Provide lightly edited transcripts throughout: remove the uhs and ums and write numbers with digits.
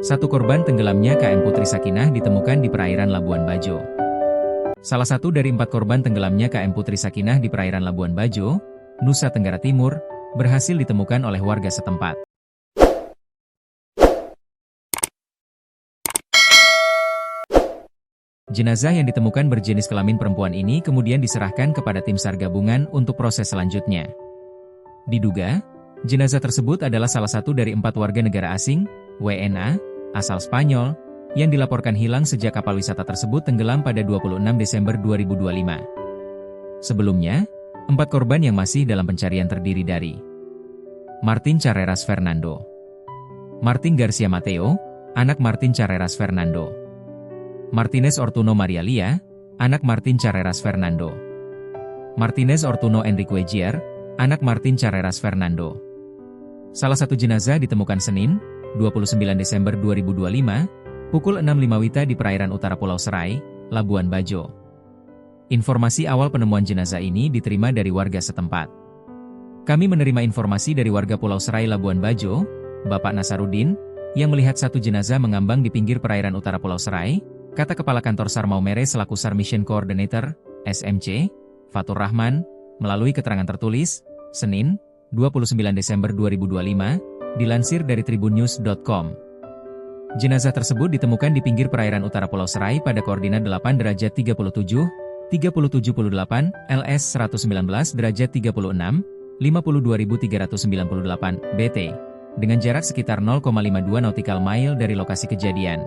Satu korban tenggelamnya KM Putri Sakinah ditemukan di perairan Labuan Bajo. Salah satu dari 4 korban tenggelamnya KM Putri Sakinah di perairan Labuan Bajo, Nusa Tenggara Timur, berhasil ditemukan oleh warga setempat. Jenazah yang ditemukan berjenis kelamin perempuan ini kemudian diserahkan kepada tim SAR gabungan untuk proses selanjutnya. Diduga, jenazah tersebut adalah salah satu dari 4 warga negara asing, WNA, asal Spanyol, yang dilaporkan hilang sejak kapal wisata tersebut tenggelam pada 26 Desember 2025. Sebelumnya, 4 korban yang masih dalam pencarian terdiri dari Martin Carreras Fernando, Martin Garcia Mateo, anak Martin Carreras Fernando, Martinez Ortuno Maria Lia, anak Martin Carreras Fernando, Martinez Ortuno Enrique Gier, anak Martin Carreras Fernando. Salah satu jenazah ditemukan Senin, 29 Desember 2025, pukul 6.05 WITA di perairan utara Pulau Serai, Labuan Bajo. Informasi awal penemuan jenazah ini diterima dari warga setempat. Kami menerima informasi dari warga Pulau Serai Labuan Bajo, Bapak Nasarudin, yang melihat satu jenazah mengambang di pinggir perairan utara Pulau Serai, kata Kepala Kantor SAR Maumere selaku SAR Mission Coordinator, SMC, Fatur Rahman, melalui keterangan tertulis, Senin, 29 Desember 2025, dilansir dari tribunnews.com. Jenazah tersebut ditemukan di pinggir perairan utara Pulau Serai pada koordinat 8 derajat 37, 3078, LS 119 derajat 36, 52.398, BT, dengan jarak sekitar 0,52 nautical mile dari lokasi kejadian.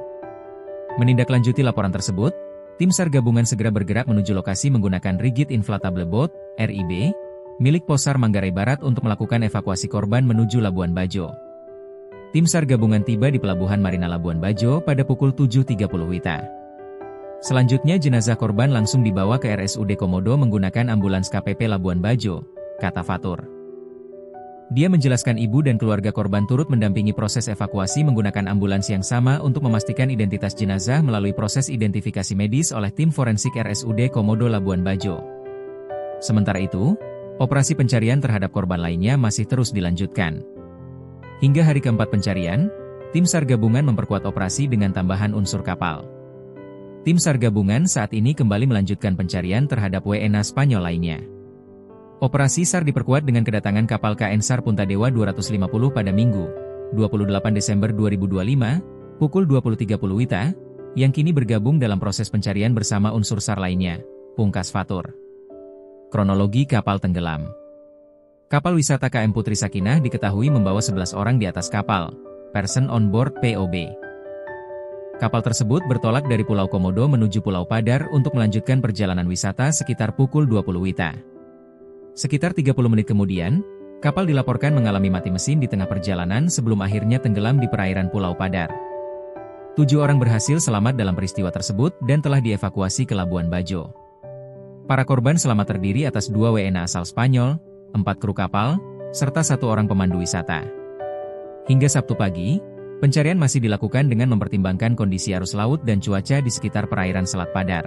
Menindaklanjuti laporan tersebut, tim SAR gabungan segera bergerak menuju lokasi menggunakan Rigid Inflatable Boat, RIB, milik Pos SAR Manggarai Barat untuk melakukan evakuasi korban menuju Labuan Bajo. Tim SAR gabungan tiba di Pelabuhan Marina Labuan Bajo pada pukul 7.30 WITA. Selanjutnya jenazah korban langsung dibawa ke RSUD Komodo menggunakan ambulans KPP Labuan Bajo, kata Fatur. Dia menjelaskan ibu dan keluarga korban turut mendampingi proses evakuasi menggunakan ambulans yang sama untuk memastikan identitas jenazah melalui proses identifikasi medis oleh tim forensik RSUD Komodo Labuan Bajo. Sementara itu, operasi pencarian terhadap korban lainnya masih terus dilanjutkan. Hingga hari keempat pencarian, tim SAR gabungan memperkuat operasi dengan tambahan unsur kapal. Tim SAR gabungan saat ini kembali melanjutkan pencarian terhadap WNA Spanyol lainnya. Operasi SAR diperkuat dengan kedatangan kapal KN SAR Punta Dewa 250 pada Minggu, 28 Desember 2025, pukul 20.30 WITA, yang kini bergabung dalam proses pencarian bersama unsur SAR lainnya, pungkas Fatur. Kronologi kapal tenggelam. Kapal wisata KM Putri Sakinah diketahui membawa 11 orang di atas kapal, person on board POB. Kapal tersebut bertolak dari Pulau Komodo menuju Pulau Padar untuk melanjutkan perjalanan wisata sekitar pukul 20 WITA. Sekitar 30 menit kemudian, kapal dilaporkan mengalami mati mesin di tengah perjalanan sebelum akhirnya tenggelam di perairan Pulau Padar. 7 orang berhasil selamat dalam peristiwa tersebut dan telah dievakuasi ke Labuan Bajo. Para korban selamat terdiri atas 2 WNA asal Spanyol, 4 kru kapal, serta 1 orang pemandu wisata. Hingga Sabtu pagi, pencarian masih dilakukan dengan mempertimbangkan kondisi arus laut dan cuaca di sekitar perairan Selat Padar.